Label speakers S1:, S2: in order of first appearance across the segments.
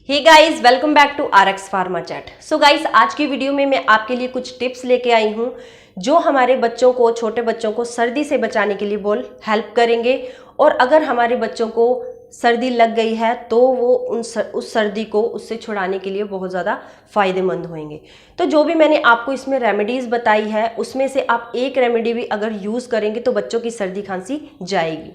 S1: Hey guys, welcome back to RX pharma chat. So guys, आज की video में मैं आपके लिए कुछ टिप्स लेके आई हूँ जो हमारे बच्चों को, छोटे बच्चों को सर्दी से बचाने के लिए हेल्प करेंगे। और अगर हमारे बच्चों को सर्दी लग गई है तो वो उस सर्दी को उससे छुड़ाने के लिए बहुत ज़्यादा फायदेमंद होंगे। तो जो भी मैंने आपको इसमें रेमेडीज़ बताई है उसमें से आप एक रेमेडी भी अगर यूज़ करेंगे तो बच्चों की सर्दी खांसी जाएगी।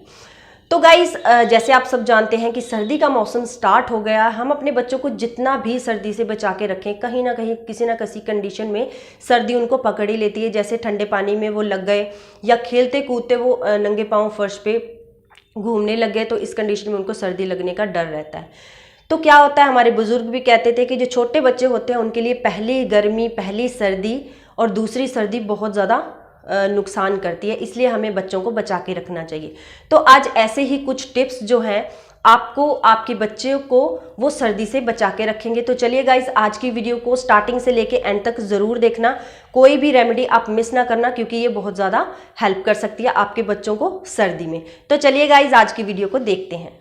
S1: तो गाइस, जैसे आप सब जानते हैं कि सर्दी का मौसम स्टार्ट हो गया। हम अपने बच्चों को जितना भी सर्दी से बचा के रखें, कहीं ना कहीं किसी ना किसी कंडीशन में सर्दी उनको पकड़ ही लेती है। जैसे ठंडे पानी में वो लग गए या खेलते कूदते वो नंगे पांव फर्श पे घूमने लग गए, तो इस कंडीशन में उनको सर्दी लगने का डर रहता है। तो क्या होता है, हमारे बुजुर्ग भी कहते थे कि जो छोटे बच्चे होते हैं उनके लिए पहली गर्मी, पहली सर्दी और दूसरी सर्दी बहुत ज़्यादा नुकसान करती है, इसलिए हमें बच्चों को बचा के रखना चाहिए। तो आज ऐसे ही कुछ टिप्स जो हैं आपको, आपके बच्चे को वो सर्दी से बचा के रखेंगे। तो चलिए गाइज, आज की वीडियो को स्टार्टिंग से लेके एंड तक ज़रूर देखना, कोई भी रेमेडी आप मिस ना करना, क्योंकि ये बहुत ज़्यादा हेल्प कर सकती है आपके बच्चों को सर्दी में। तो चलिए गाइज, आज की वीडियो को देखते हैं।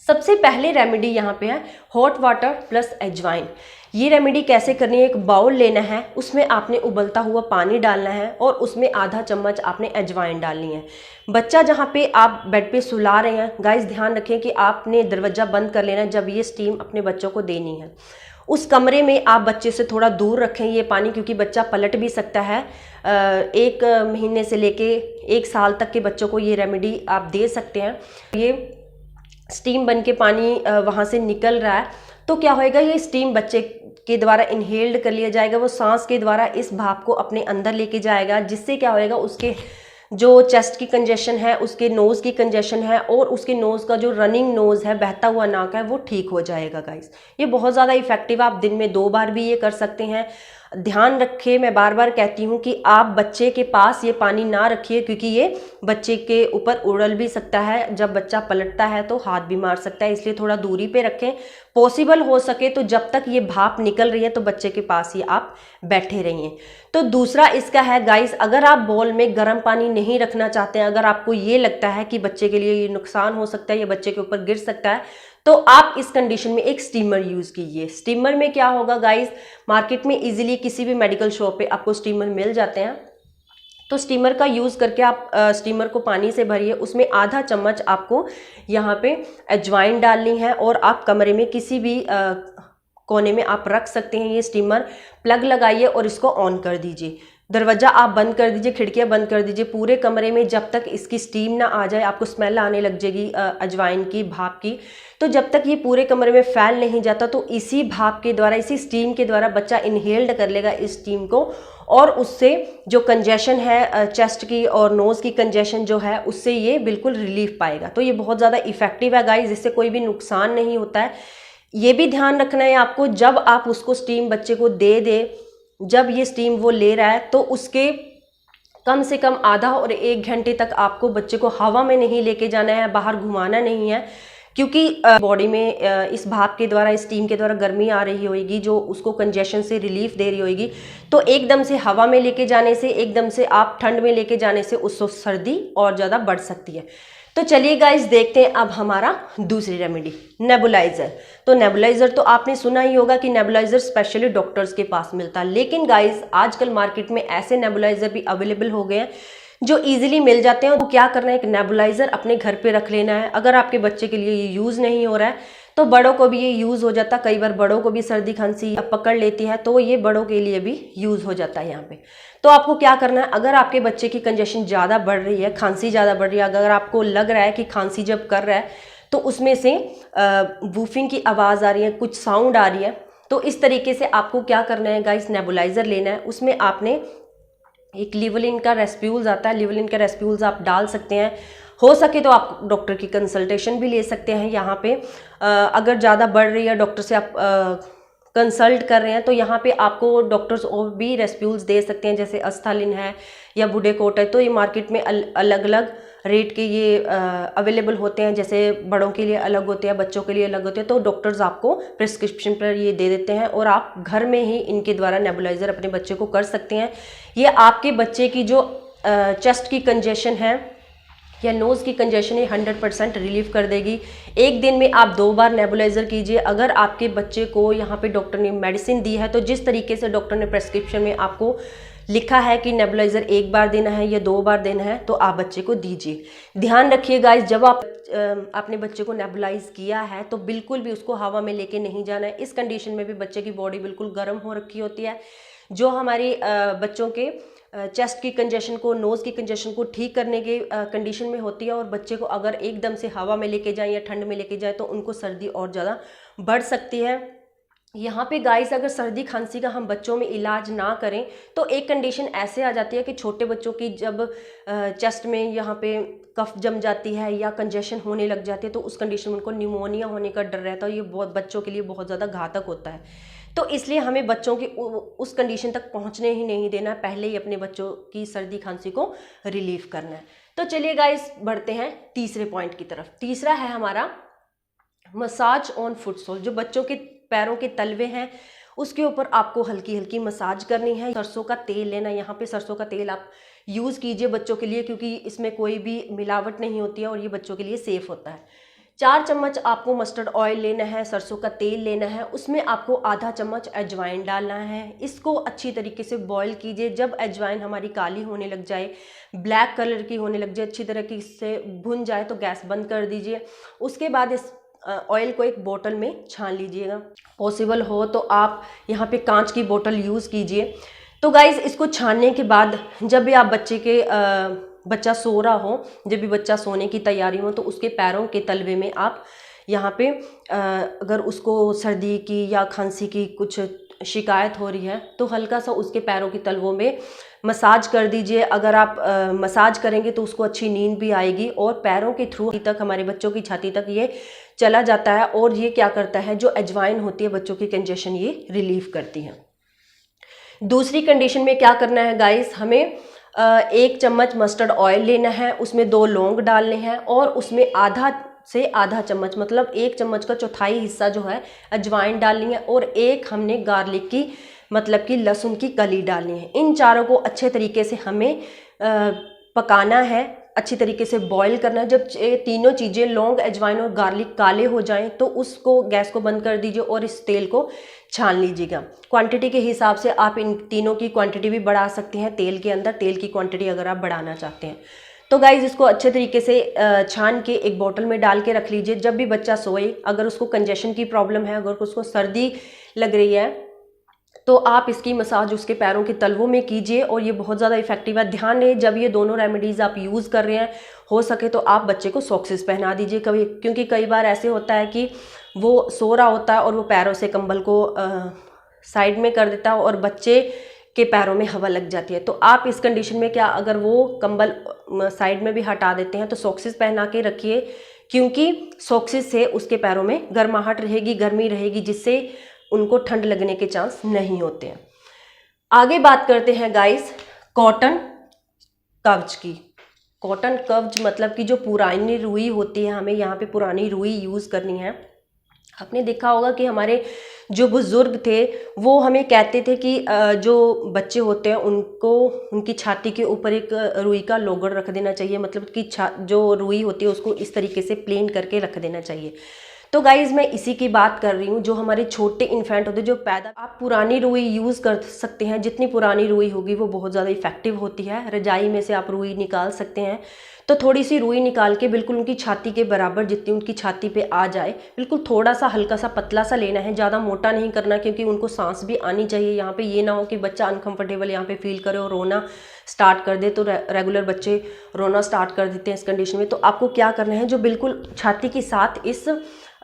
S1: सबसे पहले रेमेडी यहाँ पे है हॉट वाटर प्लस अजवाइन। ये रेमेडी कैसे करनी है, एक बाउल लेना है, उसमें आपने उबलता हुआ पानी डालना है और उसमें आधा चम्मच आपने अजवाइन डालनी है। बच्चा जहाँ पे आप बेड पे सुला रहे हैं, गाइस ध्यान रखें कि आपने दरवाज़ा बंद कर लेना है जब ये स्टीम अपने बच्चों को देनी है। उस कमरे में आप बच्चे से थोड़ा दूर रखें ये पानी, क्योंकि बच्चा पलट भी सकता है। 1 महीने से लेके 1 साल तक के बच्चों को ये रेमेडी आप दे सकते हैं। ये स्टीम बन के पानी वहाँ से निकल रहा है, तो क्या होएगा, ये स्टीम बच्चे के द्वारा इनहेल्ड कर लिया जाएगा। वो सांस के द्वारा इस भाप को अपने अंदर लेके जाएगा, जिससे क्या होएगा, उसके जो चेस्ट की कंजेशन है, उसके नोज़ की कंजेशन है और उसके नोज़ का जो रनिंग नोज़ है, बहता हुआ नाक है, वो ठीक हो जाएगा। गाइस, ये बहुत ज़्यादा इफेक्टिव, आप दिन में 2 बार भी ये कर सकते हैं। ध्यान रखें, मैं बार बार कहती हूँ कि आप बच्चे के पास ये पानी ना रखिए, क्योंकि ये बच्चे के ऊपर उड़ल भी सकता है। जब बच्चा पलटता है तो हाथ भी मार सकता है, इसलिए थोड़ा दूरी पे रखें। पॉसिबल हो सके तो जब तक ये भाप निकल रही है तो बच्चे के पास ही आप बैठे रहिए। तो दूसरा इसका है गाइस, अगर आप बॉल में गर्म पानी नहीं रखना चाहते हैं, अगर आपको ये लगता है कि बच्चे के लिए ये नुकसान हो सकता है या बच्चे के ऊपर गिर सकता है, तो आप इस कंडीशन में एक स्टीमर यूज़ कीजिए। स्टीमर में क्या होगा गाइस, मार्केट में इजीली किसी भी मेडिकल शॉप पे आपको स्टीमर मिल जाते हैं। तो स्टीमर का यूज़ करके आप स्टीमर को पानी से भरिए, उसमें आधा चम्मच आपको यहाँ पे अजवाइन डालनी है और आप कमरे में किसी भी कोने में आप रख सकते हैं ये स्टीमर। प्लग लगाइए और इसको ऑन कर दीजिए। दरवाज़ा आप बंद कर दीजिए, खिड़कियाँ बंद कर दीजिए पूरे कमरे में, जब तक इसकी स्टीम ना आ जाए। आपको स्मेल आने लग जाएगी अजवाइन की, भाप की। तो जब तक ये पूरे कमरे में फैल नहीं जाता, तो इसी भाप के द्वारा, इसी स्टीम के द्वारा बच्चा इनहेल्ड कर लेगा इस स्टीम को, और उससे जो कंजेशन है चेस्ट की और नोज़ की कंजेशन जो है, उससे ये बिल्कुल रिलीफ पाएगा। तो ये बहुत ज़्यादा इफेक्टिव है गाइस, इससे कोई भी नुकसान नहीं होता है। ये भी ध्यान रखना है आपको, जब आप उसको स्टीम बच्चे को दे जब ये स्टीम वो ले रहा है, तो उसके कम से कम आधा और 1 घंटे तक आपको बच्चे को हवा में नहीं लेके जाना है, बाहर घुमाना नहीं है, क्योंकि बॉडी में इस भाप के द्वारा, इस स्टीम के द्वारा गर्मी आ रही होगी जो उसको कंजेशन से रिलीफ दे रही होगी। तो एकदम से हवा में लेके जाने से, एकदम से आप ठंड में लेके जाने से उसको सर्दी और ज़्यादा बढ़ सकती है। तो चलिए गाइस, देखते हैं अब हमारा दूसरी रेमेडी, नेबुलाइजर। तो नेबुलाइजर तो आपने सुना ही होगा कि नेबुलाइजर स्पेशली डॉक्टर्स के पास मिलता है, लेकिन गाइस आजकल मार्केट में ऐसे नेबुलाइजर भी अवेलेबल हो गए हैं जो इजीली मिल जाते हैं। तो क्या करना है, एक नेबुलाइजर अपने घर पे रख लेना है। अगर आपके बच्चे के लिए ये यूज़ नहीं हो रहा है तो बड़ों को भी ये यूज़ हो जाता है। कई बार बड़ों को भी सर्दी खांसी पकड़ लेती है, तो ये बड़ों के लिए भी यूज़ हो जाता है यहाँ पे। तो आपको क्या करना है, अगर आपके बच्चे की कंजेशन ज़्यादा बढ़ रही है, खांसी ज़्यादा बढ़ रही है, अगर आपको लग रहा है कि खांसी जब कर रहा है तो उसमें से वूफिंग की आवाज़ आ रही है, कुछ साउंड आ रही है, तो इस तरीके से आपको क्या करना है गाइस, नेबुलाइजर लेना है। उसमें आपने एक लिवलिन का रेस्प्यूल्स आता है, लिवलिन का रेस्प्यूल्स आप डाल सकते हैं। हो सके तो आप डॉक्टर की कंसल्टेशन भी ले सकते हैं यहाँ पे। अगर ज़्यादा बढ़ रही है, डॉक्टर से आप कंसल्ट कर रहे हैं, तो यहाँ पे आपको डॉक्टर्स और भी रेस्प्यूल्स दे सकते हैं, जैसे अस्थालिन है या बुडेकोट है। तो ये मार्केट में अलग अलग रेट के ये अवेलेबल होते हैं, जैसे बड़ों के लिए अलग होते हैं, बच्चों के लिए अलग होते हैं। तो डॉक्टर्स आपको प्रिस्क्रिप्शन पर ये दे देते हैं और आप घर में ही इनके द्वारा नेबुलाइजर अपने बच्चे को कर सकते हैं। ये आपके बच्चे की जो चेस्ट की कंजेशन है या नोज़ की कंजेशन है 100% रिलीव कर देगी। एक दिन में आप 2 बार नेबुलाइजर कीजिए। अगर आपके बच्चे को यहाँ पे डॉक्टर ने मेडिसिन दी है तो जिस तरीके से डॉक्टर ने प्रेस्क्रिप्शन में आपको लिखा है कि नेबुलाइजर 1 बार देना है या 2 बार देना है तो आप बच्चे को दीजिए। ध्यान रखिए गाइस, जब आपने बच्चे को नेबुलाइज किया है तो बिल्कुल भी उसको हवा में लेके नहीं जाना है। इस कंडीशन में भी बच्चे की बॉडी बिल्कुल गर्म हो रखी होती है, जो हमारी बच्चों के चेस्ट की कंजेशन को, नोज़ की कंजेशन को ठीक करने के कंडीशन में होती है। और बच्चे को अगर एकदम से हवा में लेके जाएं या ठंड में लेके जाएं तो उनको सर्दी और ज़्यादा बढ़ सकती है। यहाँ पे गाइस, अगर सर्दी खांसी का हम बच्चों में इलाज ना करें तो एक कंडीशन ऐसे आ जाती है कि छोटे बच्चों की जब चेस्ट में यहाँ पे कफ जम जाती है या कंजेशन होने लग जाती है तो उस कंडीशन में उनको न्यूमोनिया होने का डर रहता है। ये बहुत बच्चों के लिए बहुत ज़्यादा घातक होता है, तो इसलिए हमें बच्चों की उस कंडीशन तक पहुँचने ही नहीं देना, पहले ही अपने बच्चों की सर्दी खांसी को रिलीव करना है। तो चलिए गाइस, बढ़ते हैं तीसरे पॉइंट की तरफ। तीसरा है हमारा मसाज ऑन फुट सोल। जो बच्चों के पैरों के तलवे हैं उसके ऊपर आपको हल्की हल्की मसाज करनी है। सरसों का तेल लेना, यहाँ पे सरसों का तेल आप यूज़ कीजिए बच्चों के लिए, क्योंकि इसमें कोई भी मिलावट नहीं होती है और ये बच्चों के लिए सेफ़ होता है। 4 चम्मच आपको मस्टर्ड ऑयल लेना है, सरसों का तेल लेना है, उसमें आपको आधा चम्मच अजवाइन डालना है। इसको अच्छी तरीके से बॉईल कीजिए। जब अजवाइन हमारी काली होने लग जाए, ब्लैक कलर की होने लग जाए, अच्छी तरीके से भुन जाए तो गैस बंद कर दीजिए। उसके बाद इस ऑयल को एक बोतल में छान लीजिएगा। पॉसिबल हो तो आप यहाँ पे कांच की बोतल यूज़ कीजिए। तो गाइज़, इसको छानने के बाद जब भी आप बच्चा सो रहा हो, जब भी बच्चा सोने की तैयारी हो तो उसके पैरों के तलवे में आप यहाँ पे अगर उसको सर्दी की या खांसी की कुछ शिकायत हो रही है तो हल्का सा उसके पैरों के तलवों में मसाज कर दीजिए। अगर आप मसाज करेंगे तो उसको अच्छी नींद भी आएगी और पैरों के थ्रू तक, हमारे बच्चों की छाती तक ये चला जाता है और ये क्या करता है, जो अजवाइन होती है बच्चों की कंजेशन ये रिलीव करती है। दूसरी कंडीशन में क्या करना है गाइस, हमें 1 चम्मच मस्टर्ड ऑयल लेना है, उसमें 2 लौंग डालने हैं और उसमें आधा चम्मच, मतलब 1 चम्मच का चौथाई हिस्सा जो है अजवाइन डालनी है और 1 हमने गार्लिक की, मतलब कि लहसुन की कली डालनी है। इन चारों को अच्छे तरीके से हमें पकाना है, अच्छी तरीके से बॉईल करना है। जब तीनों चीज़ें लौंग, अजवाइन और गार्लिक काले हो जाएं तो उसको, गैस को बंद कर दीजिए और इस तेल को छान लीजिएगा। क्वांटिटी के हिसाब से आप इन तीनों की क्वांटिटी भी बढ़ा सकते हैं तेल के अंदर, तेल की क्वांटिटी अगर आप बढ़ाना चाहते हैं तो गाइज इसको अच्छे तरीके से छान के एक बोतल में डाल के रख लीजिए। जब भी बच्चा सोए, अगर उसको कंजेशन की प्रॉब्लम है, अगर उसको सर्दी लग रही है तो आप इसकी मसाज उसके पैरों के तलवों में कीजिए और ये बहुत ज़्यादा इफेक्टिव है। ध्यान रहे, जब ये दोनों रेमेडीज़ आप यूज़ कर रहे हैं, हो सके तो आप बच्चे को सॉक्सेस पहना दीजिए कभी, क्योंकि कई बार ऐसे होता है कि वो सो रहा होता है और वो पैरों से कंबल को साइड में कर देता है और बच्चे के पैरों में हवा लग जाती है। तो आप इस कंडीशन में क्या, अगर वो कंबल साइड में भी हटा देते हैं तो सॉक्सेस पहना के रखिए, क्योंकि सॉक्सेस से उसके पैरों में गर्माहट रहेगी, गर्मी रहेगी, जिससे उनको ठंड लगने के चांस नहीं होते हैं। आगे बात करते हैं गाइस कॉटन कवच की। कॉटन कवच मतलब कि जो पुरानी रुई होती है, हमें यहाँ पे पुरानी रुई यूज़ करनी है। आपने देखा होगा कि हमारे जो बुजुर्ग थे वो हमें कहते थे कि जो बच्चे होते हैं उनको, उनकी छाती के ऊपर एक रुई का लोगड़ रख देना चाहिए, मतलब कि जो रुई होती है उसको इस तरीके से प्लेन करके रख देना चाहिए। तो गाइज मैं इसी की बात कर रही हूँ, जो हमारे छोटे इन्फेंट होते हैं, जो पैदा, आप पुरानी रुई यूज़ कर सकते हैं। जितनी पुरानी रुई होगी वो बहुत ज़्यादा इफेक्टिव होती है। रजाई में से आप रुई निकाल सकते हैं, तो थोड़ी सी रुई निकाल के बिल्कुल उनकी छाती के बराबर, जितनी उनकी छाती पे आ जाए, बिल्कुल थोड़ा सा हल्का सा पतला सा लेना है, ज़्यादा मोटा नहीं करना, क्योंकि उनको सांस भी आनी चाहिए। यहाँ पे ये ना हो कि बच्चा अनकंफर्टेबल यहाँ पे फील करे और रोना स्टार्ट कर दे। तो रेगुलर बच्चे रोना स्टार्ट कर देते हैं इस कंडीशन में। तो आपको क्या करना है, जो बिल्कुल छाती के साथ इस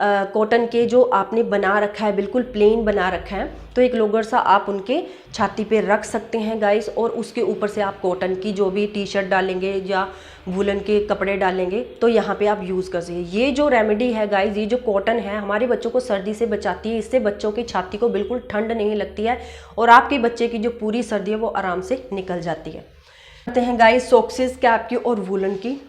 S1: कॉटन के जो आपने बना रखा है, बिल्कुल प्लेन बना रखा है, तो एक लोगर सा आप उनके छाती पे रख सकते हैं गाइस, और उसके ऊपर से आप कॉटन की जो भी टी शर्ट डालेंगे या वुलन के कपड़े डालेंगे तो यहाँ पे आप यूज़ कर सकते। ये जो रेमेडी है गाइस, ये जो कॉटन है हमारे बच्चों को सर्दी से बचाती है। इससे बच्चों की छाती को बिल्कुल ठंड नहीं लगती है और आपके बच्चे की जो पूरी सर्दी है वो आराम से निकल जाती है। करते हैं गाइस सॉक्सेस कैप की और वुलन की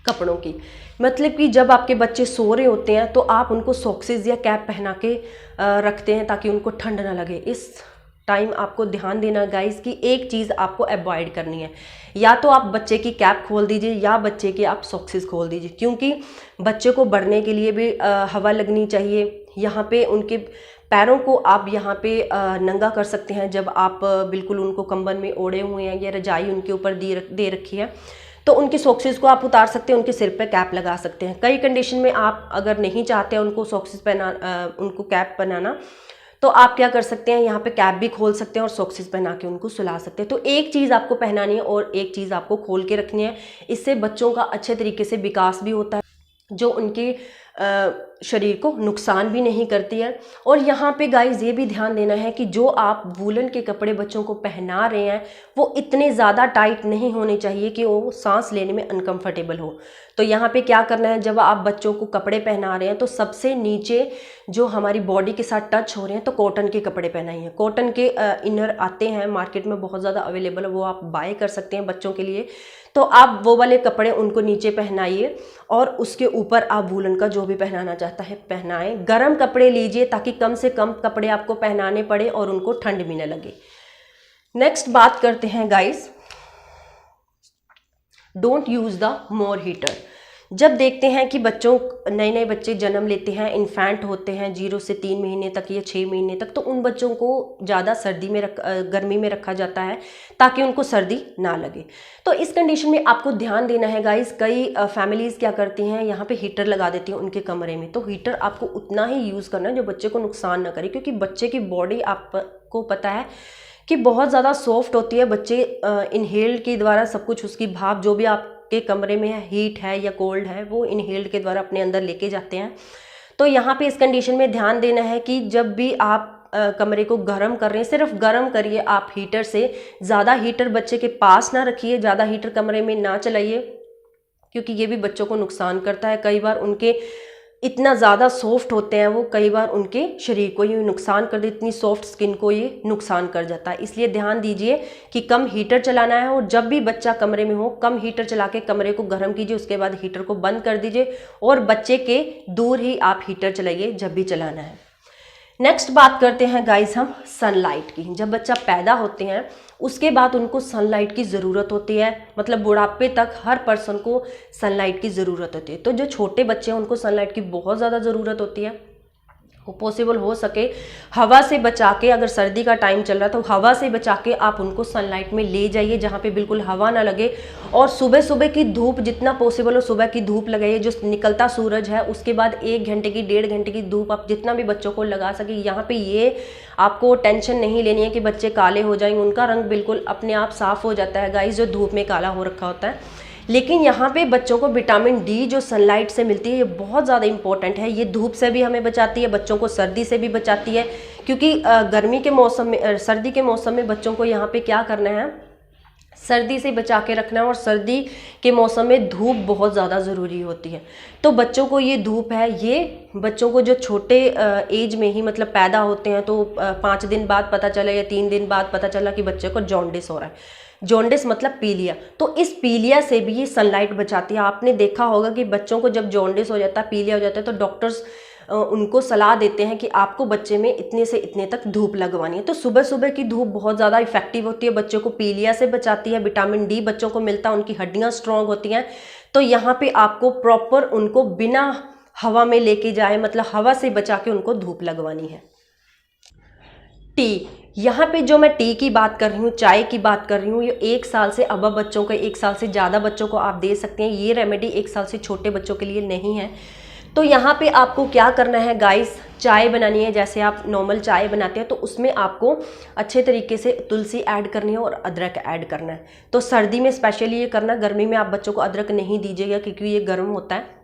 S1: कपड़ों की। मतलब कि जब आपके बच्चे सो रहे होते हैं तो आप उनको सॉक्सेस या कैप पहना के रखते हैं ताकि उनको ठंड ना लगे। इस टाइम आपको ध्यान देना गाइस कि एक चीज़ आपको अवॉइड करनी है, या तो आप बच्चे की कैप खोल दीजिए या बच्चे के आप सॉक्सेस खोल दीजिए, क्योंकि बच्चे को बढ़ने के लिए भी हवा लगनी चाहिए। यहाँ पे उनके पैरों को आप यहाँ पे नंगा कर सकते हैं जब आप बिल्कुल उनको कंबल में ओढ़े हुए हैं या रजाई उनके ऊपर दे रखी है, तो उनके सॉक्सेस को आप उतार सकते हैं, उनके सिर पे कैप लगा सकते हैं। कई कंडीशन में आप अगर नहीं चाहते हैं उनको सॉक्सेस उनको कैप पहनाना, तो आप क्या कर सकते हैं, यहाँ पे कैप भी खोल सकते हैं और सॉक्सेस पहना के उनको सुला सकते हैं। तो एक चीज़ आपको पहनानी है और एक चीज़ आपको खोल के रखनी है। इससे बच्चों का अच्छे तरीके से विकास भी होता है, जो उनके शरीर को नुकसान भी नहीं करती है। और यहाँ पे गाइस ये भी ध्यान देना है कि जो आप वूलन के कपड़े बच्चों को पहना रहे हैं वो इतने ज़्यादा टाइट नहीं होने चाहिए कि वो सांस लेने में अनकंफर्टेबल हो। तो यहाँ पे क्या करना है, जब आप बच्चों को कपड़े पहना रहे हैं तो सबसे नीचे जो हमारी बॉडी के साथ टच हो रहे हैं तो कॉटन के कपड़े पहनाइए। कॉटन के इनर आते हैं मार्केट में, बहुत ज़्यादा अवेलेबल है, वो आप बाय कर सकते हैं बच्चों के लिए। तो आप वो वाले कपड़े उनको नीचे पहनाइए और उसके ऊपर आप वूलन का जो भी पहनाना चाहता है पहनाएं। गर्म कपड़े लीजिए ताकि कम से कम कपड़े आपको पहनाने पड़े और उनको ठंड भी न लगे। नेक्स्ट बात करते हैं guys, don't use the more heater. जब देखते हैं कि नए नए बच्चे जन्म लेते हैं, इन्फेंट होते हैं 0 से 3 महीने तक या 6 महीने तक, तो उन बच्चों को ज़्यादा गर्मी में रखा जाता है ताकि उनको सर्दी ना लगे। तो इस कंडीशन में आपको ध्यान देना है गाइस। कई फैमिलीज़ क्या करती हैं, यहाँ पे हीटर लगा देती हैं उनके कमरे में। तो हीटर आपको उतना ही यूज़ करना है जो बच्चे को नुकसान ना करे, क्योंकि बच्चे की बॉडी आपको पता है कि बहुत ज़्यादा सॉफ्ट होती है। बच्चे इनहेल्ड के द्वारा सब कुछ, उसकी भाप जो भी आपके कमरे में है, हीट है या कोल्ड है, वो इनहेल्ड के द्वारा अपने अंदर लेके जाते हैं। तो यहाँ पे इस कंडीशन में ध्यान देना है कि जब भी आप कमरे को गर्म कर रहे हैं, सिर्फ गर्म करिए आप हीटर से। ज़्यादा हीटर बच्चे के पास ना रखिए, ज़्यादा हीटर कमरे में ना चलाइए, क्योंकि ये भी बच्चों को नुकसान करता है। कई बार उनके इतना ज़्यादा सॉफ्ट होते हैं वो, कई बार उनके शरीर को ये नुकसान कर दे, इतनी सॉफ्ट स्किन को ये नुकसान कर जाता है। इसलिए ध्यान दीजिए कि कम हीटर चलाना है, और जब भी बच्चा कमरे में हो कम हीटर चला के कमरे को गर्म कीजिए, उसके बाद हीटर को बंद कर दीजिए और बच्चे के दूर ही आप हीटर चलाइए जब भी चलाना है। नेक्स्ट बात करते हैं गाइस हम सनलाइट की। जब बच्चा पैदा होते हैं उसके बाद उनको सनलाइट की ज़रूरत होती है, मतलब बुढ़ापे तक हर पर्सन को सनलाइट की ज़रूरत होती है। तो जो छोटे बच्चे हैं उनको सनलाइट की बहुत ज़्यादा ज़रूरत होती है। वो पॉसिबल हो सके हवा से बचा के, अगर सर्दी का टाइम चल रहा है तो हवा से बचा के आप उनको सनलाइट में ले जाइए जहाँ पे बिल्कुल हवा ना लगे। और सुबह सुबह की धूप, जितना पॉसिबल हो सुबह की धूप लगाइए, जो निकलता सूरज है। उसके बाद 1 घंटे की 1.5 घंटे की धूप आप जितना भी बच्चों को लगा सके। यहाँ पे ये आपको टेंशन नहीं लेनी है कि बच्चे काले हो जाएंगे, उनका रंग बिल्कुल अपने आप साफ हो जाता है गाइस, जो धूप में काला हो रखा होता है। लेकिन यहाँ पे बच्चों को विटामिन डी जो सनलाइट से मिलती है ये बहुत ज़्यादा इंपॉर्टेंट है। ये धूप से भी हमें बचाती है, बच्चों को सर्दी से भी बचाती है, क्योंकि गर्मी के मौसम में, सर्दी के मौसम में बच्चों को यहाँ पे क्या करना है, सर्दी से बचा के रखना है। और सर्दी के मौसम में धूप बहुत ज़्यादा ज़रूरी होती है। तो बच्चों को ये धूप है, ये बच्चों को जो छोटे एज में ही मतलब पैदा होते हैं तो 5 दिन बाद पता चला या 3 दिन बाद पता चला कि बच्चे को जॉन्डिस हो रहा है। जॉन्डिस मतलब पीलिया। तो इस पीलिया से भी ये सनलाइट बचाती है। आपने देखा होगा कि बच्चों को जब जॉन्डिस हो जाता है, पीलिया हो जाता है, तो डॉक्टर्स उनको सलाह देते हैं कि आपको बच्चे में इतने से इतने तक धूप लगवानी है। तो सुबह सुबह की धूप बहुत ज़्यादा इफेक्टिव होती है, बच्चों को पीलिया से बचाती है, विटामिन डी बच्चों को मिलता है, उनकी हड्डियाँ स्ट्रॉन्ग होती हैं। तो यहाँ पे आपको प्रॉपर उनको बिना हवा में लेके जाए, मतलब हवा से बचा के उनको धूप लगवानी है। टी, यहाँ पे जो मैं टी की बात कर रही हूँ, चाय की बात कर रही हूँ, ये 1 साल से अब बच्चों को, 1 साल से ज़्यादा बच्चों को आप दे सकते हैं। ये रेमेडी 1 साल से छोटे बच्चों के लिए नहीं है। तो यहाँ पे आपको क्या करना है गाइस, चाय बनानी है। जैसे आप नॉर्मल चाय बनाते हैं तो उसमें आपको अच्छे तरीके से तुलसी ऐड करनी है और अदरक ऐड करना है। तो सर्दी में स्पेशली ये करना, गर्मी में आप बच्चों को अदरक नहीं दीजिएगा क्योंकि ये गर्म होता है।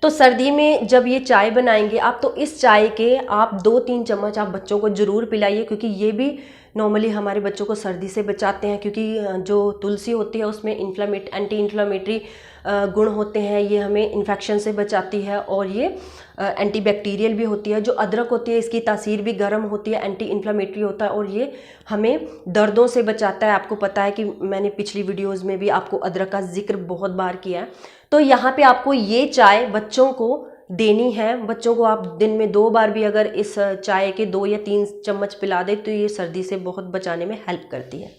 S1: तो सर्दी में जब ये चाय बनाएंगे आप, तो इस चाय के आप 2-3 चम्मच आप बच्चों को ज़रूर पिलाइए, क्योंकि ये भी नॉर्मली हमारे बच्चों को सर्दी से बचाते हैं। क्योंकि जो तुलसी होती है उसमें एंटी इन्फ्लामेटरी गुण होते हैं, ये हमें इन्फेक्शन से बचाती है और ये एंटीबैक्टीरियल भी होती है। जो अदरक होती है इसकी तासीर भी गर्म होती है, एंटी इन्फ्लामेटरी होता है और ये हमें दर्दों से बचाता है। आपको पता है कि मैंने पिछली वीडियोज़ में भी आपको अदरक का जिक्र बहुत बार किया है। तो यहाँ पे आपको ये चाय बच्चों को देनी है बच्चों को। आप दिन में 2 बार भी अगर इस चाय के 2 या 3 चम्मच पिला दे तो ये सर्दी से बहुत बचाने में हेल्प करती है।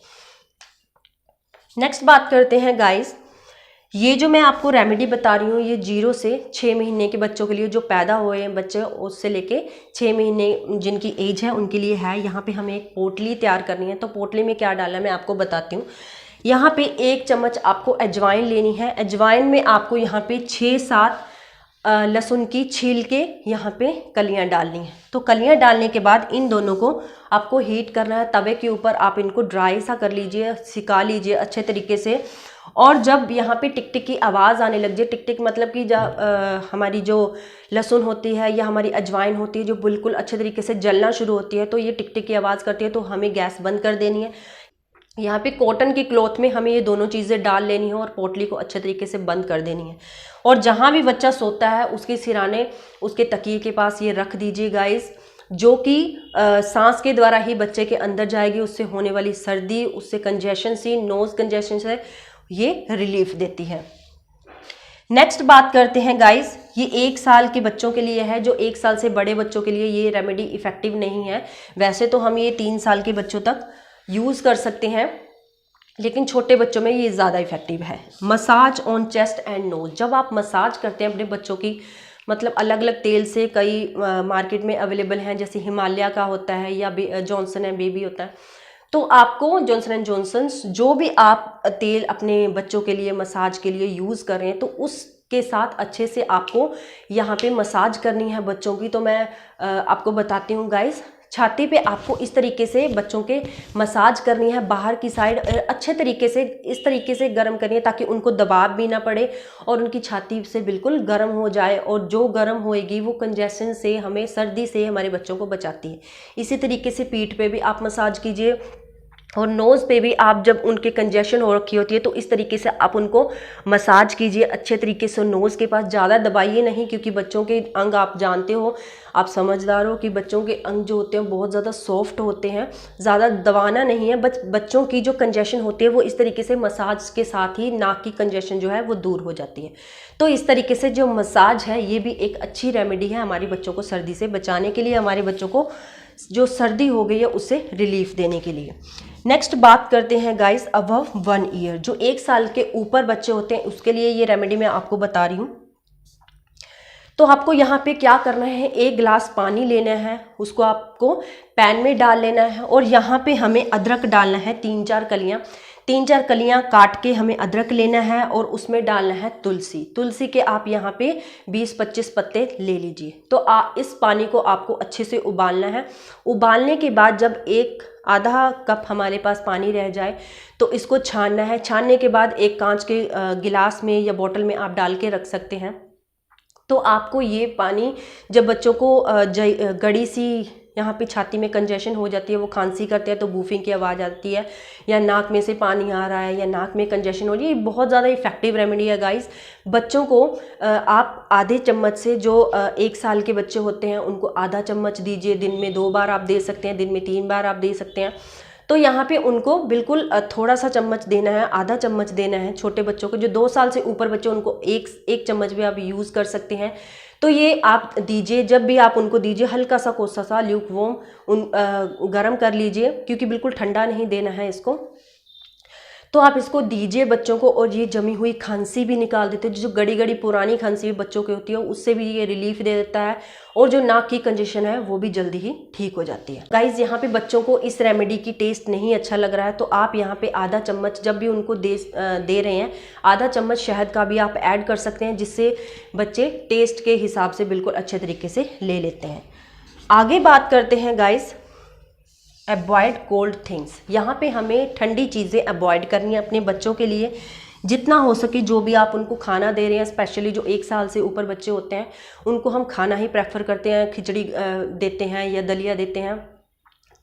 S1: नेक्स्ट बात करते हैं गाइस, ये जो मैं आपको रेमेडी बता रही हूँ ये 0 से 6 महीने के बच्चों के लिए, जो पैदा हुए हैं बच्चे उससे लेके 6 महीने जिनकी एज है उनके लिए है। यहाँ पे हमें एक पोटली तैयार करनी है। तो पोटली में क्या डालना है मैं आपको बताती हूँ। यहाँ पे 1 चम्मच आपको अजवाइन लेनी है। अजवाइन में आपको यहाँ पे 6-7 लहसुन की छील के यहाँ पे कलियाँ डालनी है। तो कलियाँ डालने के बाद इन दोनों को आपको हीट करना है तवे के ऊपर। आप इनको ड्राई सा कर लीजिए, सिका लीजिए अच्छे तरीके से। और जब यहाँ पे टिक टिक की आवाज़ आने लग जाए, टिक टिक मतलब कि जब हमारी जो लहसुन होती है या हमारी अजवाइन होती है जो बिल्कुल अच्छे तरीके से जलना शुरू होती है, तो ये टिक टिक की आवाज़ करती है, तो हमें गैस बंद कर देनी है। यहाँ पे कॉटन की क्लॉथ में हमें ये दोनों चीज़ें डाल लेनी है और पोटली को अच्छे तरीके से बंद कर देनी है। और जहाँ भी बच्चा सोता है उसके सिराने उसके तकिए के पास ये रख दीजिए गाइस, जो कि सांस के द्वारा ही बच्चे के अंदर जाएगी। उससे होने वाली सर्दी, उससे कंजेशन सी, नोज कंजेशन से ये रिलीफ देती है। नेक्स्ट बात करते हैं गाइस, ये 1 साल के बच्चों के लिए है। जो 1 साल से बड़े बच्चों के लिए ये रेमेडी इफेक्टिव नहीं है। वैसे तो हम ये 3 साल के बच्चों तक यूज़ कर सकते हैं, लेकिन छोटे बच्चों में ये ज़्यादा इफेक्टिव है। Massage on chest and nose. जब आप मसाज करते हैं अपने बच्चों की, मतलब अलग अलग तेल से कई मार्केट में अवेलेबल हैं, जैसे हिमालय का होता है या जॉनसन एंड बेबी होता है, तो आपको जॉनसन एंड जॉनसन जो भी आप तेल अपने बच्चों के लिए मसाज के लिए यूज़ कर रहे हैं, तो उसके साथ अच्छे से आपको यहाँ पे मसाज करनी है बच्चों की। तो मैं आपको बताती हूँ गाइस, छाती पे आपको इस तरीके से बच्चों के मसाज करनी है, बाहर की साइड अच्छे तरीके से इस तरीके से गर्म करनी है ताकि उनको दबाव भी ना पड़े और उनकी छाती से बिल्कुल गर्म हो जाए। और जो गर्म होएगी वो कंजेशन से, हमें सर्दी से हमारे बच्चों को बचाती है। इसी तरीके से पीठ पे भी आप मसाज कीजिए और नोज़ पे भी आप जब उनके कंजेशन हो रखी होती है तो इस तरीके से आप उनको मसाज कीजिए अच्छे तरीके से। नोज़ के पास ज़्यादा दबाइए नहीं, क्योंकि बच्चों के अंग आप जानते हो, आप समझदार हो कि बच्चों के अंग जो होते हैं बहुत ज़्यादा सॉफ्ट होते हैं। ज़्यादा दबाना नहीं है, बच्चों की जो कंजेशन होती है वो इस तरीके से मसाज के साथ ही नाक की कंजेशन जो है वो दूर हो जाती है। तो इस तरीके से जो मसाज है ये भी एक अच्छी रेमेडी है हमारे बच्चों को सर्दी से बचाने के लिए, हमारे बच्चों को जो सर्दी हो गई है उससे रिलीफ देने के लिए। नेक्स्ट बात करते हैं गाइस अबव 1 ईयर। जो 1 साल के ऊपर बच्चे होते हैं उसके लिए ये रेमेडी मैं आपको बता रही हूँ। तो आपको यहाँ पे क्या करना है, 1 गिलास पानी लेना है, उसको आपको पैन में डाल लेना है और यहाँ पे हमें अदरक डालना है 3-4 कलियाँ। 3-4 कलियाँ काट के हमें अदरक लेना है और उसमें डालना है तुलसी। तुलसी के आप यहाँ पे 20-25 पत्ते ले लीजिए। तो इस पानी को आपको अच्छे से उबालना है। उबालने के बाद जब आधा कप हमारे पास पानी रह जाए तो इसको छानना है। छानने के बाद एक कांच के गिलास में या बोतल में आप डाल के रख सकते हैं। तो आपको ये पानी जब बच्चों को गड़ी सी यहाँ पे छाती में कंजेशन हो जाती है, वो खांसी करते हैं तो बूफिंग की आवाज़ आती है, या नाक में से पानी आ रहा है या नाक में कंजेशन हो रही है, ये बहुत ज़्यादा इफेक्टिव रेमेडी है गाइस। बच्चों को आप आधे चम्मच से, जो 1 साल के बच्चे होते हैं उनको आधा चम्मच दीजिए। दिन में 2 बार आप दे सकते हैं, दिन में 3 बार आप दे सकते हैं। तो यहाँ पे उनको बिल्कुल थोड़ा सा चम्मच देना है, आधा चम्मच देना है। छोटे बच्चों को, जो 2 साल से ऊपर बच्चे, उनको एक चम्मच भी आप यूज़ कर सकते हैं। तो ये आप दीजिए, जब भी आप उनको दीजिए हल्का सा कोसा सा ल्यूक वार्म गर्म कर लीजिए, क्योंकि बिल्कुल ठंडा नहीं देना है इसको। तो आप इसको दीजिए बच्चों को और ये जमी हुई खांसी भी निकाल देते हैं। जो गड़ी गड़ी पुरानी खांसी बच्चों की होती है उससे भी ये रिलीफ दे देता है और जो नाक की कंजेशन है वो भी जल्दी ही ठीक हो जाती है। गाइज यहाँ पे बच्चों को इस रेमेडी की टेस्ट नहीं अच्छा लग रहा है तो आप यहाँ पे आधा चम्मच, जब भी उनको दे रहे हैं, आधा चम्मच शहद का भी आप ऐड कर सकते हैं, जिससे बच्चे टेस्ट के हिसाब से बिल्कुल अच्छे तरीके से ले लेते हैं। आगे बात करते हैं गाइज अवॉइड कोल्ड थिंग्स। यहाँ पे हमें ठंडी चीज़ें अवॉइड करनी है अपने बच्चों के लिए। जितना हो सके जो भी आप उनको खाना दे रहे हैं, स्पेशली जो 1 साल से ऊपर बच्चे होते हैं उनको हम खाना ही प्रेफर करते हैं। खिचड़ी देते हैं या दलिया देते हैं।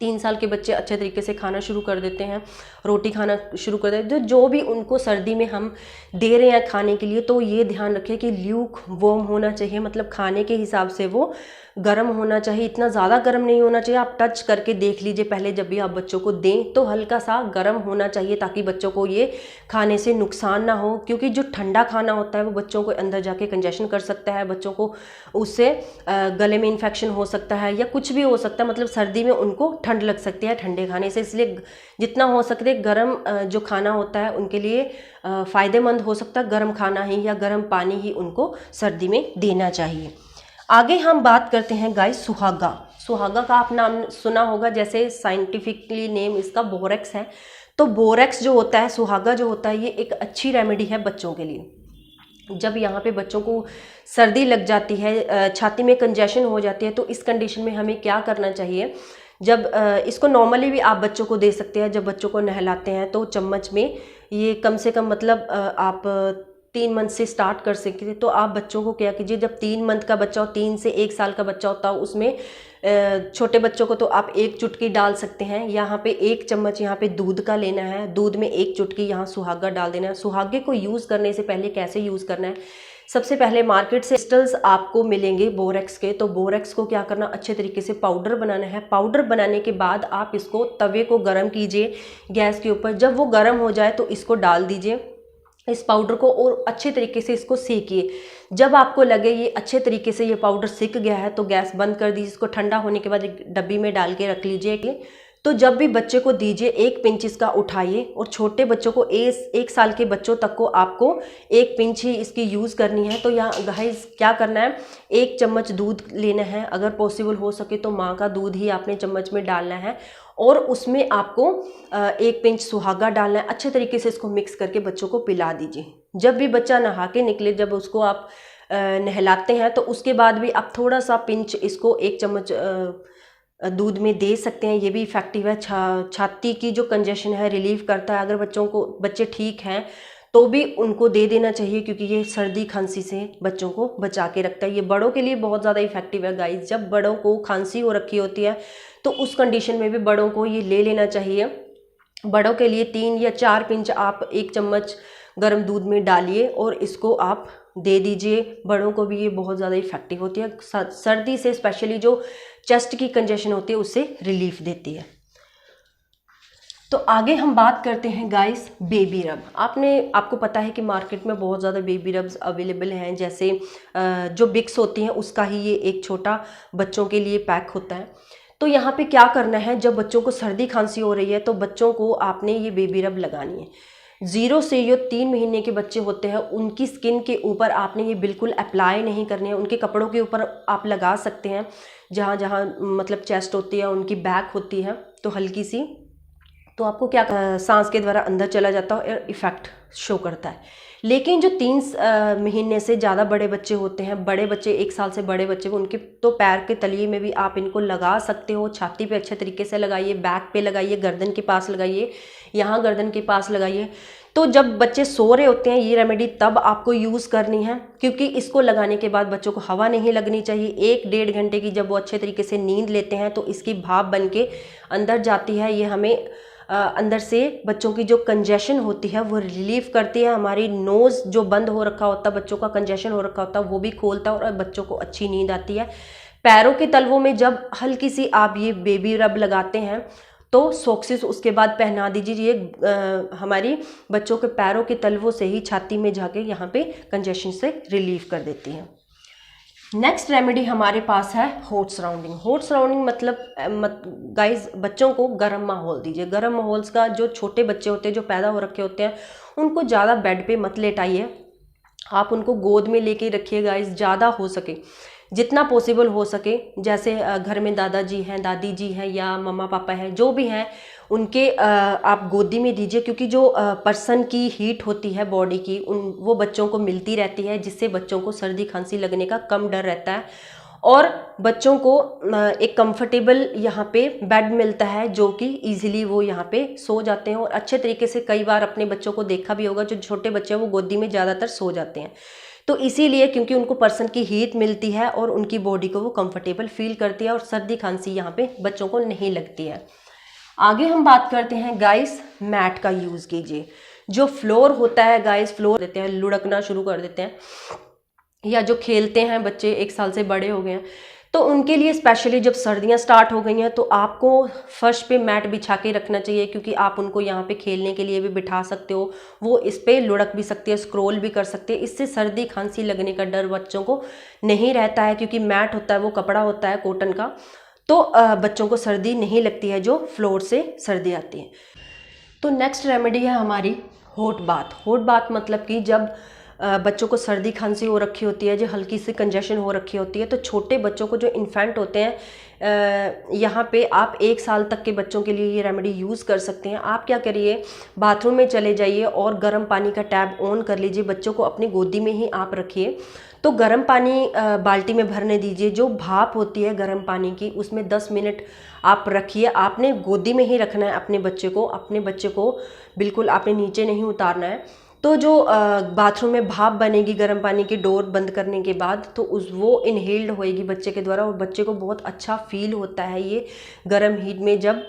S1: 3 साल के बच्चे अच्छे तरीके से खाना शुरू कर देते हैं, रोटी खाना शुरू कर देते हैं। जो भी उनको सर्दी में हम दे रहे हैं खाने के लिए, तो ये ध्यान रखें कि ल्यूक वार्म होना चाहिए, मतलब खाने के हिसाब से वो गर्म होना चाहिए, इतना ज़्यादा गर्म नहीं होना चाहिए। आप टच करके देख लीजिए पहले, जब भी आप बच्चों को दें तो हल्का सा गर्म होना चाहिए, ताकि बच्चों को ये खाने से नुकसान ना हो। क्योंकि जो ठंडा खाना होता है वो बच्चों को अंदर जाके कंजेशन कर सकता है, बच्चों को उससे गले में इन्फेक्शन हो सकता है या कुछ भी हो सकता है, मतलब सर्दी में उनको ठंड लग सकती है ठंडे खाने से। इसलिए जितना हो सकते गर्म जो खाना होता है उनके लिए फ़ायदेमंद हो सकता है गर्म खाना ही या गर्म पानी ही उनको सर्दी में देना चाहिए। आगे हम बात करते हैं गाइस सुहागा। सुहागा का आप नाम सुना होगा, जैसे साइंटिफिकली नेम इसका बोरेक्स है। तो बोरेक्स जो होता है, सुहागा जो होता है, ये एक अच्छी रेमेडी है बच्चों के लिए। जब यहाँ पे बच्चों को सर्दी लग जाती है, छाती में कंजेशन हो जाती है, तो इस कंडीशन में हमें क्या करना चाहिए। जब इसको नॉर्मली भी आप बच्चों को दे सकते हैं, जब बच्चों को नहलाते हैं तो चम्मच में ये कम से कम मतलब आप 3 मंथ से स्टार्ट कर सकते हैं। तो आप बच्चों को क्या कीजिए, जब 3 मंथ का बच्चा हो, 3 से 1 साल का बच्चा होता है, उसमें छोटे बच्चों को तो आप 1 चुटकी डाल सकते हैं। यहाँ पे 1 चम्मच यहाँ पे दूध का लेना है, दूध में 1 चुटकी यहाँ सुहागा डाल देना है। सुहागे को यूज़ करने से पहले कैसे यूज़ करना है, सबसे पहले मार्केट से क्रिस्टल्स आपको मिलेंगे बोरेक्स के। तो बोरेक्स को क्या करना, अच्छे तरीके से पाउडर बनाना है। पाउडर बनाने के बाद आप इसको तवे को गर्म कीजिए गैस के ऊपर। जब वो गर्म हो जाए तो इसको डाल दीजिए इस पाउडर को, और अच्छे तरीके से इसको सेकिए। जब आपको लगे ये अच्छे तरीके से ये पाउडर सिक गया है तो गैस बंद कर दीजिए। इसको ठंडा होने के बाद एक डब्बी में डाल के रख लीजिए। तो जब भी बच्चे को दीजिए 1 पिंच इसका उठाइए, और छोटे बच्चों को 1 साल के बच्चों तक को आपको 1 पिंच ही इसकी यूज़ करनी है। तो यहाँ गाइस क्या करना है, 1 चम्मच दूध लेना है, अगर पॉसिबल हो सके तो माँ का दूध ही आपने चम्मच में डालना है, और उसमें आपको 1 पिंच सुहागा डालना है। अच्छे तरीके से इसको मिक्स करके बच्चों को पिला दीजिए। जब भी बच्चा नहा के निकले, जब उसको आप नहलाते हैं, तो उसके बाद भी आप थोड़ा सा पिंच इसको 1 चम्मच दूध में दे सकते हैं। ये भी इफेक्टिव है, छाती की जो कंजेशन है रिलीव करता है। अगर बच्चे ठीक हैं तो भी उनको दे देना चाहिए, क्योंकि ये सर्दी खांसी से बच्चों को बचा के रखता है। ये बड़ों के लिए बहुत ज़्यादा इफेक्टिव है गाइस। जब बड़ों को खांसी हो रखी होती है तो उस कंडीशन में भी बड़ों को ये ले लेना चाहिए। बड़ों के लिए 3 या 4 पिंच आप 1 चम्मच गर्म दूध में डालिए और इसको आप दे दीजिए। बड़ों को भी ये बहुत ज़्यादा इफेक्टिव होती है, सर्दी से स्पेशली जो चेस्ट की कंजेशन होती है उससे रिलीफ देती है। तो आगे हम बात करते हैं गाइस बेबी रब। आपको पता है कि मार्केट में बहुत ज़्यादा बेबी रब्स अवेलेबल हैं। जैसे जो बिक्स होती हैं उसका ही ये एक छोटा बच्चों के लिए पैक होता है। तो यहाँ पे क्या करना है, जब बच्चों को सर्दी खांसी हो रही है तो बच्चों को आपने ये बेबी रब लगानी है। 0 से जो 3 महीने के बच्चे होते हैं उनकी स्किन के ऊपर आपने ये बिल्कुल अप्लाई नहीं करने हैं। उनके कपड़ों के ऊपर आप लगा सकते हैं, जहाँ जहाँ मतलब चेस्ट होती है, उनकी बैक होती है, तो हल्की सी, तो आपको क्या सांस के द्वारा अंदर चला जाता है और इफेक्ट शो करता है। लेकिन जो 3 महीने से ज़्यादा बड़े बच्चे होते हैं, बड़े बच्चे 1 साल से बड़े बच्चे, उनके तो पैर के तलिए में भी आप इनको लगा सकते हो। छाती पे अच्छे तरीके से लगाइए, बैक पे लगाइए, गर्दन के पास लगाइए, यहाँ गर्दन के पास लगाइए। तो जब बच्चे सो रहे होते हैं ये रेमेडी तब आपको यूज़ करनी है, क्योंकि इसको लगाने के बाद बच्चों को हवा नहीं लगनी चाहिए। 1-1.5 घंटे की जब वो अच्छे तरीके से नींद लेते हैं तो इसकी भाप बन के अंदर जाती है। ये हमें अंदर से बच्चों की जो कंजेशन होती है वो रिलीव करती है। हमारी नोज़ जो बंद हो रखा होता है, बच्चों का कंजेशन हो रखा होता है, वो भी खोलता है और बच्चों को अच्छी नींद आती है। पैरों के तलवों में जब हल्की सी आप ये बेबी रब लगाते हैं तो सॉक्सेस उसके बाद पहना दीजिए। ये हमारी बच्चों के पैरों के तलवों से ही छाती में जाके यहाँ पे कंजेशन से रिलीव कर देती है। नेक्स्ट रेमेडी हमारे पास है हॉट सराउंडिंग। हॉट सराउंडिंग मतलब गाइस बच्चों को गर्म माहौल दीजिए। गर्म माहौल का जो छोटे बच्चे होते हैं जो पैदा हो रखे होते हैं उनको ज़्यादा बेड पे मत लेटाइए, आप उनको गोद में लेके रखिए गाइस, ज़्यादा हो सके जितना पॉसिबल हो सके। जैसे घर में दादाजी हैं, दादी जी हैं या मम्मा पापा हैं, जो भी हैं उनके आप गोदी में दीजिए, क्योंकि जो पर्सन की हीट होती है बॉडी की वो बच्चों को मिलती रहती है, जिससे बच्चों को सर्दी खांसी लगने का कम डर रहता है और बच्चों को एक कंफर्टेबल यहाँ पे बेड मिलता है जो कि इजीली वो यहाँ पे सो जाते हैं। और अच्छे तरीके से कई बार अपने बच्चों को देखा भी होगा, जो छोटे बच्चे हैं वो गोदी में ज़्यादातर सो जाते हैं, तो इसीलिए क्योंकि उनको पर्सन की हीट मिलती है और उनकी बॉडी को वो कंफर्टेबल फील करती है और सर्दी खांसी यहाँ पे बच्चों को नहीं लगती है। आगे हम बात करते हैं गाइस मैट का यूज़ कीजिए। जो फ्लोर होता है गाइस, फ्लोर देते हैं लुढ़कना शुरू कर देते हैं, या जो खेलते हैं बच्चे 1 साल से बड़े हो गए हैं तो उनके लिए स्पेशली जब सर्दियां स्टार्ट हो गई हैं तो आपको फर्श पे मैट बिछा के रखना चाहिए, क्योंकि आप उनको यहाँ पे खेलने के लिए भी बिठा सकते हो, वो इस पे लुढ़क भी सकते हैं, स्क्रॉल भी कर सकते हैं। इससे सर्दी खांसी लगने का डर बच्चों को नहीं रहता है, क्योंकि मैट होता है वो कपड़ा होता है कॉटन का, तो बच्चों को सर्दी नहीं लगती है जो फ्लोर से सर्दी आती है। तो नेक्स्ट रेमेडी है हमारी हॉट बाथ। हॉट बाथ मतलब कि जब बच्चों को सर्दी खांसी हो रखी होती है, जो हल्की सी कंजेशन हो रखी होती है, तो छोटे बच्चों को जो इन्फेंट होते हैं यहाँ पे आप 1 साल तक के बच्चों के लिए ये रेमेडी यूज़ कर सकते हैं। आप क्या करिए, बाथरूम में चले जाइए और गर्म पानी का टैप ऑन कर लीजिए, बच्चों को अपनी गोदी में ही आप रखिए। तो गर्म पानी बाल्टी में भरने दीजिए, जो भाप होती है गर्म पानी की उसमें 10 मिनट आप रखिए। आपने गोदी में ही रखना है अपने बच्चे को बिल्कुल आपने नीचे नहीं उतारना है। तो जो बाथरूम में भाप बनेगी गर्म पानी की डोर बंद करने के बाद, तो वो इनहेल्ड होएगी बच्चे के द्वारा, और बच्चे को बहुत अच्छा फील होता है ये गर्म हीट में, जब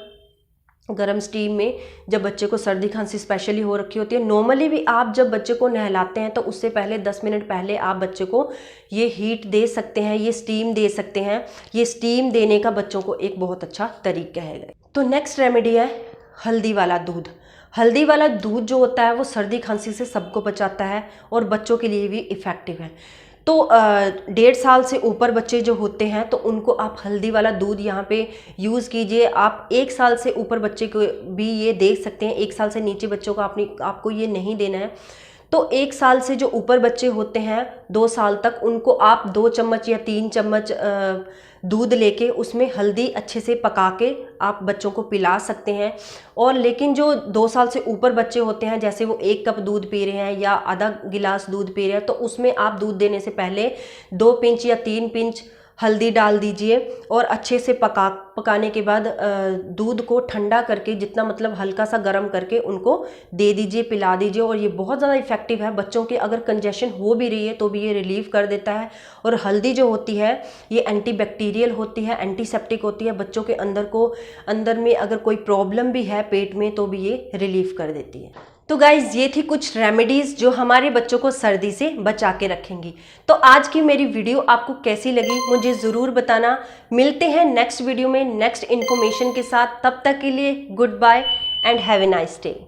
S1: गर्म स्टीम में जब बच्चे को सर्दी खांसी स्पेशली हो रखी होती है। नॉर्मली भी आप जब बच्चे को नहलाते हैं तो उससे पहले 10 मिनट पहले आप बच्चे को ये हीट दे सकते हैं, ये स्टीम दे सकते हैं। ये स्टीम देने का बच्चों को एक बहुत अच्छा तरीका है। तो नेक्स्ट रेमेडी है हल्दी वाला दूध। हल्दी वाला दूध जो होता है वो सर्दी खांसी से सबको बचाता है और बच्चों के लिए भी इफ़ेक्टिव है। तो 1.5 साल से ऊपर बच्चे जो होते हैं तो उनको आप हल्दी वाला दूध यहाँ पे यूज़ कीजिए। आप 1 साल से ऊपर बच्चे को भी ये दे सकते हैं, 1 साल से नीचे बच्चों को आपको ये नहीं देना है। तो 1 साल से जो ऊपर बच्चे होते हैं 2 साल तक, उनको आप 2 चम्मच या 3 चम्मच दूध लेके उसमें हल्दी अच्छे से पका के आप बच्चों को पिला सकते हैं। और लेकिन जो 2 साल से ऊपर बच्चे होते हैं, जैसे वो 1 कप दूध पी रहे हैं या आधा गिलास दूध पी रहे हैं, तो उसमें आप दूध देने से पहले 2 पिंच या 3 पिंच हल्दी डाल दीजिए और अच्छे से पकाने के बाद दूध को ठंडा करके, जितना मतलब हल्का सा गर्म करके उनको दे दीजिए, पिला दीजिए। और ये बहुत ज़्यादा इफेक्टिव है। बच्चों के अगर कंजेशन हो भी रही है तो भी ये रिलीव कर देता है। और हल्दी जो होती है ये एंटीबैक्टीरियल होती है, एंटीसेप्टिक होती है। बच्चों के अंदर में अगर कोई प्रॉब्लम भी है पेट में तो भी ये रिलीव कर देती है। तो गाइज ये थी कुछ रेमेडीज़ जो हमारे बच्चों को सर्दी से बचा के रखेंगी। तो आज की मेरी वीडियो आपको कैसी लगी मुझे ज़रूर बताना। मिलते हैं नेक्स्ट वीडियो में नेक्स्ट इन्फॉर्मेशन के साथ। तब तक के लिए good bye and have a nice day.